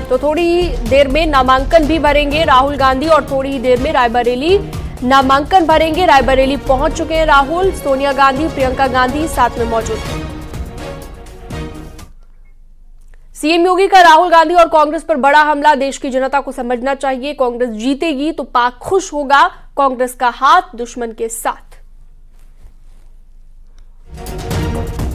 तो थोड़ी ही देर में नामांकन भी भरेंगे राहुल गांधी और थोड़ी ही देर में रायबरेली नामांकन भरेंगे। रायबरेली पहुंच चुके हैं राहुल, सोनिया गांधी, प्रियंका गांधी साथ में मौजूद हैं। सीएम योगी का राहुल गांधी और कांग्रेस पर बड़ा हमला, देश की जनता को समझना चाहिए कांग्रेस जीतेगी तो पाक खुश होगा, कांग्रेस का हाथ दुश्मन के साथ।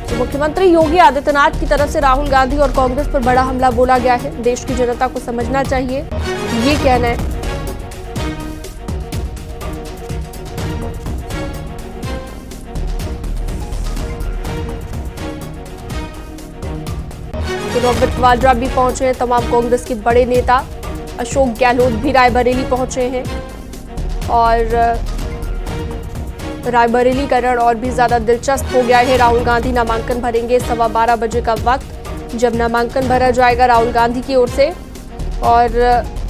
तो मुख्यमंत्री योगी आदित्यनाथ की तरफ से राहुल गांधी और कांग्रेस पर बड़ा हमला बोला गया है, देश की जनता को समझना चाहिए, ये कहना है। तो रॉबर्ट वाड्रा भी पहुंचे हैं, तमाम कांग्रेस के बड़े नेता, अशोक गहलोत भी रायबरेली पहुंचे हैं और रायबरेली का रण और भी ज्यादा दिलचस्प हो गया है। राहुल गांधी नामांकन भरेंगे 12:15 बजे का वक्त, जब नामांकन भरा जाएगा राहुल गांधी की ओर से और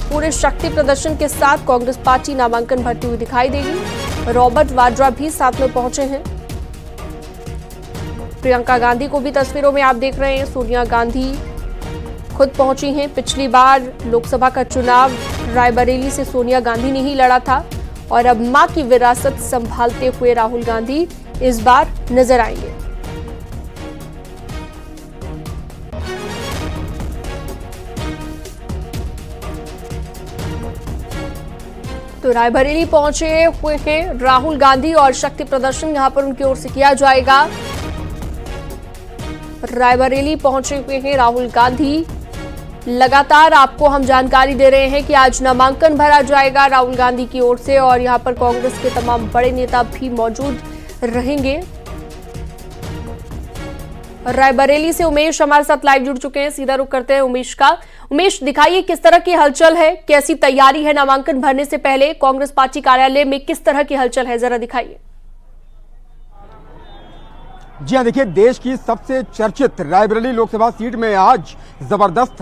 पूरे शक्ति प्रदर्शन के साथ कांग्रेस पार्टी नामांकन भरती हुई दिखाई देगी। रॉबर्ट वाड्रा भी साथ में पहुंचे हैं। प्रियंका गांधी को भी तस्वीरों में आप देख रहे हैं, सोनिया गांधी खुद पहुंची हैं। पिछली बार लोकसभा का चुनाव रायबरेली से सोनिया गांधी ने ही लड़ा था और अब मां की विरासत संभालते हुए राहुल गांधी इस बार नजर आएंगे। तो रायबरेली पहुंचे हुए हैं राहुल गांधी और शक्ति प्रदर्शन यहां पर उनकी ओर से किया जाएगा। रायबरेली पहुंचे हुए हैं राहुल गांधी। लगातार आपको हम जानकारी दे रहे हैं कि आज नामांकन भरा जाएगा राहुल गांधी की ओर से और यहां पर कांग्रेस के तमाम बड़े नेता भी मौजूद रहेंगे। रायबरेली से उमेश हमारे साथ लाइव जुड़ चुके हैं, सीधा रुख करते हैं उमेश का। उमेश, दिखाइए किस तरह की हलचल है, कैसी तैयारी है नामांकन भरने से पहले कांग्रेस पार्टी कार्यालय में, किस तरह की हलचल है, जरा दिखाइए। जी हाँ, देखिए, देश की सबसे चर्चित रायबरेली लोकसभा सीट में आज जबरदस्त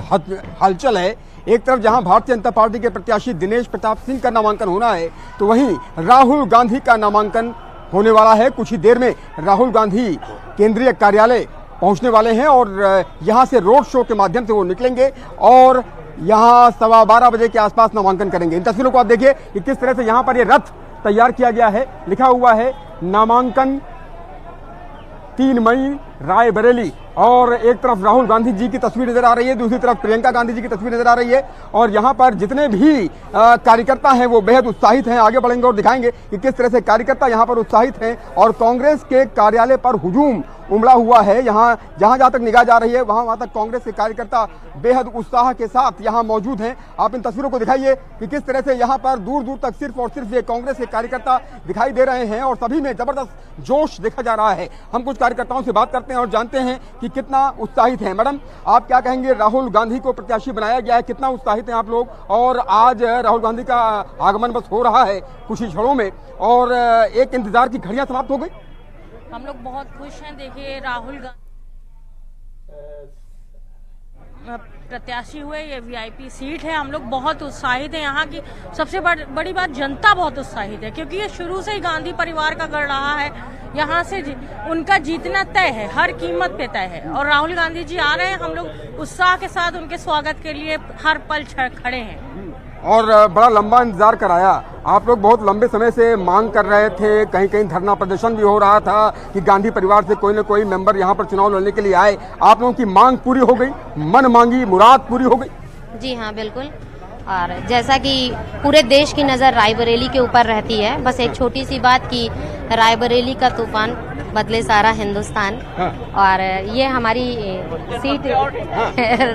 हलचल है। एक तरफ जहां भारतीय जनता पार्टी के प्रत्याशी दिनेश प्रताप सिंह का नामांकन होना है, तो वहीं राहुल गांधी का नामांकन होने वाला है। कुछ ही देर में राहुल गांधी केंद्रीय कार्यालय पहुंचने वाले हैं और यहां से रोड शो के माध्यम से वो निकलेंगे और यहां 12:15 बजे के आसपास नामांकन करेंगे। इन तस्वीरों को आप देखिए कि किस तरह से यहां पर ये रथ तैयार किया गया है, लिखा हुआ है नामांकन 3 मई रायबरेली और एक तरफ राहुल गांधी जी की तस्वीर नजर आ रही है, दूसरी तरफ प्रियंका गांधी जी की तस्वीर नजर आ रही है और यहाँ पर जितने भी कार्यकर्ता हैं वो बेहद उत्साहित हैं। आगे बढ़ेंगे और दिखाएंगे कि किस तरह से कार्यकर्ता यहाँ पर उत्साहित हैं और कांग्रेस के कार्यालय पर हुजूम उमड़ा हुआ है। यहाँ जहां तक निगाह जा रही है वहां तक कांग्रेस के कार्यकर्ता बेहद उत्साह के साथ यहाँ मौजूद हैं। आप इन तस्वीरों को दिखाइए कि किस तरह से यहाँ पर दूर दूर तक सिर्फ और सिर्फ ये कांग्रेस के कार्यकर्ता दिखाई दे रहे हैं और सभी में जबरदस्त जोश देखा जा रहा है। हम कुछ कार्यकर्ताओं से बात करते हैं और जानते हैं कि कितना उत्साहित हैं। मैडम, आप क्या कहेंगे, राहुल गांधी को प्रत्याशी बनाया गया है, कितना उत्साहित हैं आप लोग? और आज राहुल गांधी का आगमन बस हो रहा है कुछ ही क्षणों में और एक इंतजार की घड़ियां समाप्त हो गई। हम लोग बहुत खुश हैं। देखिए, राहुल गांधी प्रत्याशी हुए, ये वीआईपी सीट है। हम लोग बहुत उत्साहित हैं। यहाँ की सबसे बड़ी बात, जनता बहुत उत्साहित है क्योंकि ये शुरू से ही गांधी परिवार का गढ़ रहा है। यहाँ से उनका जीतना तय है, हर कीमत पे तय है और राहुल गांधी जी आ रहे हैं। हम लोग उत्साह के साथ उनके स्वागत के लिए हर पल खड़े हैं और बड़ा लंबा इंतजार कराया। आप लोग बहुत लंबे समय से मांग कर रहे थे, कहीं कहीं धरना प्रदर्शन भी हो रहा था कि गांधी परिवार से कोई न कोई मेंबर यहाँ पर चुनाव लड़ने के लिए आए। आप लोगों की मांग पूरी हो गई, मन मांगी मुराद पूरी हो गई? जी हाँ, बिल्कुल। और जैसा कि पूरे देश की नज़र रायबरेली के ऊपर रहती है, बस एक छोटी सी बात कि रायबरेली का तूफान बदले सारा हिंदुस्तान। हाँ। और ये हमारी सीट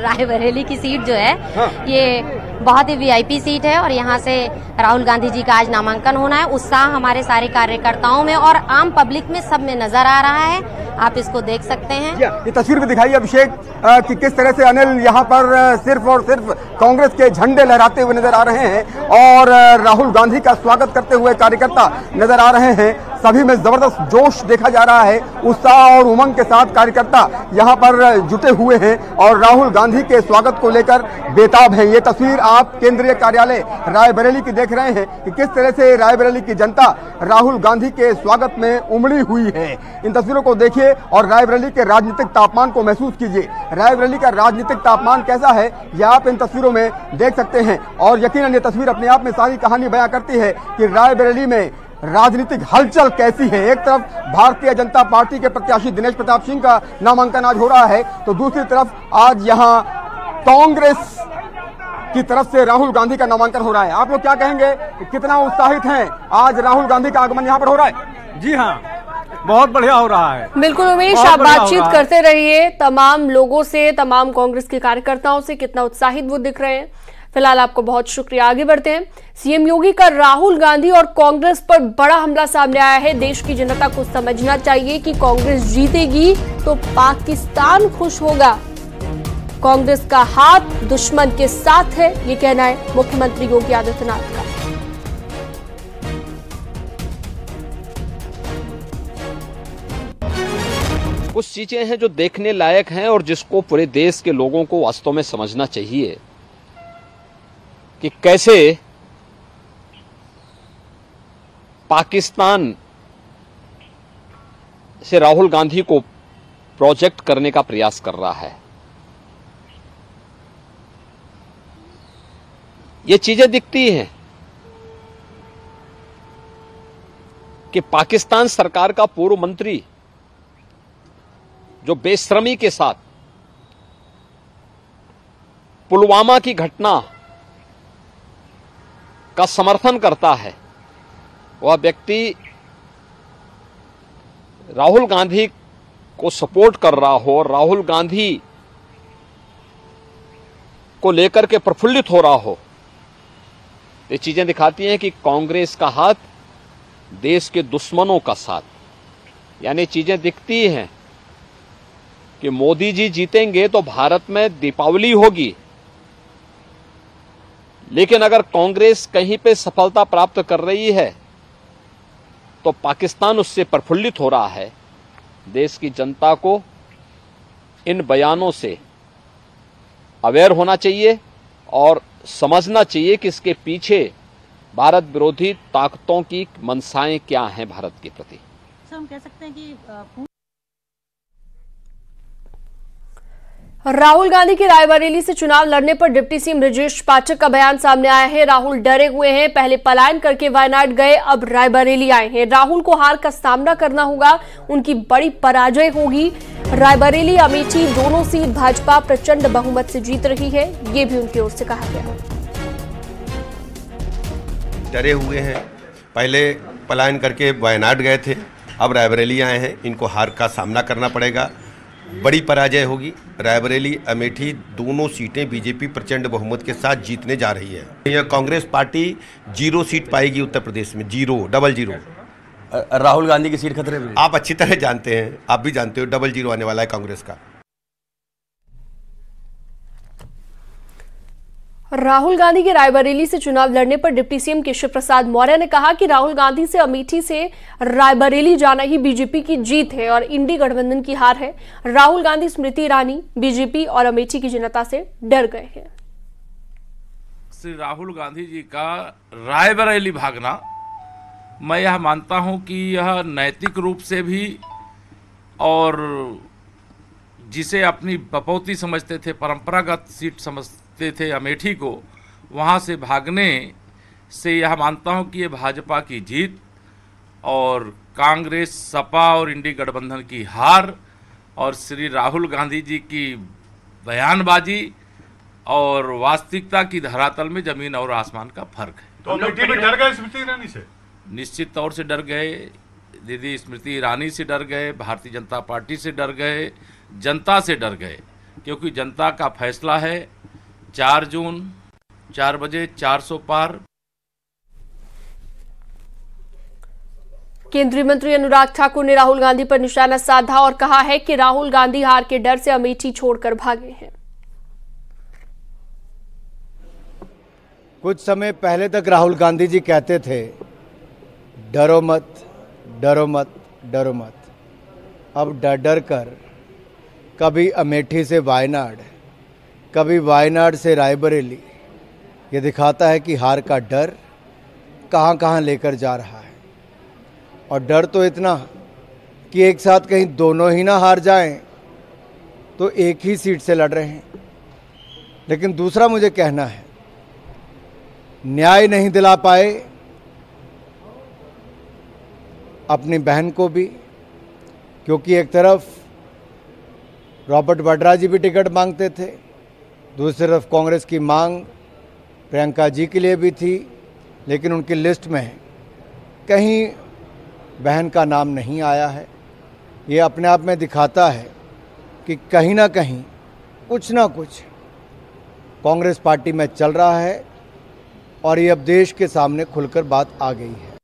रायबरेली की सीट जो है, हाँ। ये बहुत ही वीआईपी सीट है और यहाँ से राहुल गांधी जी का आज नामांकन होना है। उत्साह हमारे सारे कार्यकर्ताओं में और आम पब्लिक में सब में नजर आ रहा है। आप इसको देख सकते हैं। ये तस्वीर में दिखाई अभिषेक कि किस तरह से अनिल यहाँ पर सिर्फ और सिर्फ कांग्रेस के झंडे लहराते हुए नजर आ रहे हैं और राहुल गांधी का स्वागत करते हुए कार्यकर्ता नजर आ रहे हैं। सभी में जबरदस्त जोश देखा जा रहा है। उत्साह और उमंग के साथ कार्यकर्ता यहाँ पर जुटे हुए हैं और राहुल गांधी के स्वागत को लेकर बेताब है। ये तस्वीर आप केंद्रीय कार्यालय रायबरेली की देख रहे हैं कि किस तरह से रायबरेली की जनता राहुल गांधी के स्वागत में उमड़ी हुई है। इन तस्वीरों को देखिए और रायबरेली के राजनीतिक तापमान को महसूस कीजिए। रायबरेली का राजनीतिक तापमान कैसा है यह आप इन तस्वीरों में देख सकते हैं और यकीनन ये तस्वीर अपने आप में सारी कहानी बयां करती है कि रायबरेली में राजनीतिक हलचल कैसी है। एक तरफ भारतीय जनता पार्टी के प्रत्याशी दिनेश प्रताप सिंह का नामांकन आज हो रहा है तो दूसरी तरफ आज यहां कांग्रेस की तरफ से राहुल गांधी का नामांकन हो रहा है। आप लोग क्या कहेंगे, कितना उत्साहित हैं आज राहुल गांधी का आगमन यहां पर हो रहा है? जी हाँ, बहुत बढ़िया हो रहा है। बिल्कुल उमेश, आप बातचीत करते रहिए तमाम लोगों से, तमाम कांग्रेस के कार्यकर्ताओं से, कितना उत्साहित वो दिख रहे हैं। फिलहाल आपको बहुत शुक्रिया। आगे बढ़ते हैं। सीएम योगी का राहुल गांधी और कांग्रेस पर बड़ा हमला सामने आया है। देश की जनता को समझना चाहिए कि कांग्रेस जीतेगी तो पाकिस्तान खुश होगा। कांग्रेस का हाथ दुश्मन के साथ है, ये कहना है मुख्यमंत्री योगी आदित्यनाथ का। कुछ चीजें हैं जो देखने लायक हैं और जिसको पूरे देश के लोगों को वास्तव में समझना चाहिए कि कैसे पाकिस्तान से राहुल गांधी को प्रोजेक्ट करने का प्रयास कर रहा है। ये चीजें दिखती हैं कि पाकिस्तान सरकार का पूर्व मंत्री जो बेशर्मी के साथ पुलवामा की घटना का समर्थन करता है, वह व्यक्ति राहुल गांधी को सपोर्ट कर रहा हो और राहुल गांधी को लेकर के प्रफुल्लित हो रहा हो, ये चीजें दिखाती हैं कि कांग्रेस का हाथ देश के दुश्मनों का साथ। यानी चीजें दिखती हैं कि मोदी जी जीतेंगे तो भारत में दीपावली होगी, लेकिन अगर कांग्रेस कहीं पे सफलता प्राप्त कर रही है तो पाकिस्तान उससे प्रफुल्लित हो रहा है। देश की जनता को इन बयानों से अवेयर होना चाहिए और समझना चाहिए कि इसके पीछे भारत विरोधी ताकतों की मंशाएं क्या हैं भारत के प्रति। हम कह सकते हैं कि राहुल गांधी के रायबरेली से चुनाव लड़ने पर डिप्टी सीएम ब्रजेश पाठक का बयान सामने आया है। राहुल डरे हुए हैं, पहले पलायन करके वायनाड गए, अब रायबरेली आए हैं। राहुल को हार का सामना करना होगा, उनकी बड़ी पराजय होगी। रायबरेली अमेठी दोनों सीट भाजपा प्रचंड बहुमत से जीत रही है, ये भी उनकी ओर से कहा गया। डरे हुए हैं, पहले पलायन करके वायनाड गए थे, अब रायबरेली आए हैं, इनको हार का सामना करना पड़ेगा, बड़ी पराजय होगी। रायबरेली अमेठी दोनों सीटें बीजेपी प्रचंड बहुमत के साथ जीतने जा रही है। यह कांग्रेस पार्टी 0 सीट पाएगी उत्तर प्रदेश में, 000। राहुल गांधी की सीट खतरे में। आप अच्छी तरह जानते हैं, आप भी जानते हो 000 आने वाला है कांग्रेस का। राहुल गांधी के रायबरेली से चुनाव लड़ने पर डिप्टी सीएम केशव प्रसाद मौर्य ने कहा कि राहुल गांधी से अमेठी से रायबरेली जाना ही बीजेपी की जीत है और इंडी गठबंधन की हार है। राहुल गांधी, स्मृति ईरानी बीजेपी और अमेठी की जनता से डर गए हैं। श्री राहुल गांधी जी का रायबरेली भागना, मैं यह मानता हूं कि यह नैतिक रूप से भी और जिसे अपनी बपौती समझते थे, परंपरागत सीट समझते थे अमेठी को, वहां से भागने से यह मानता हूं कि ये भाजपा की जीत और कांग्रेस, सपा और इंडी गठबंधन की हार और श्री राहुल गांधी जी की बयानबाजी और वास्तविकता की धरातल में जमीन और आसमान का फर्क है। तो अमेठी में डर गए स्मृति ईरानी से? निश्चित तौर से डर गए, दीदी स्मृति ईरानी से डर गए, भारतीय जनता पार्टी से डर गए, जनता से डर गए, क्योंकि जनता का फैसला है 4 जून 4 बजे 400 पार। केंद्रीय मंत्री अनुराग ठाकुर ने राहुल गांधी पर निशाना साधा और कहा है कि राहुल गांधी हार के डर से अमेठी छोड़कर भागे हैं। कुछ समय पहले तक राहुल गांधी जी कहते थे डरो मत, डरो मत, डरो मत। अब डर डर कर कभी अमेठी से वायनाड, कभी वायनाड से रायबरेली, ये दिखाता है कि हार का डर कहाँ कहाँ लेकर जा रहा है। और डर तो इतना कि एक साथ कहीं दोनों ही ना हार जाएं, तो एक ही सीट से लड़ रहे हैं। लेकिन दूसरा मुझे कहना है, न्याय नहीं दिला पाए अपनी बहन को भी, क्योंकि एक तरफ रॉबर्ट वड्रा जी भी टिकट मांगते थे, दूसरी तरफ कांग्रेस की मांग प्रियंका जी के लिए भी थी, लेकिन उनकी लिस्ट में कहीं बहन का नाम नहीं आया है। ये अपने आप में दिखाता है कि कहीं ना कहीं कुछ ना कुछ कांग्रेस पार्टी में चल रहा है और ये अब देश के सामने खुलकर बात आ गई है।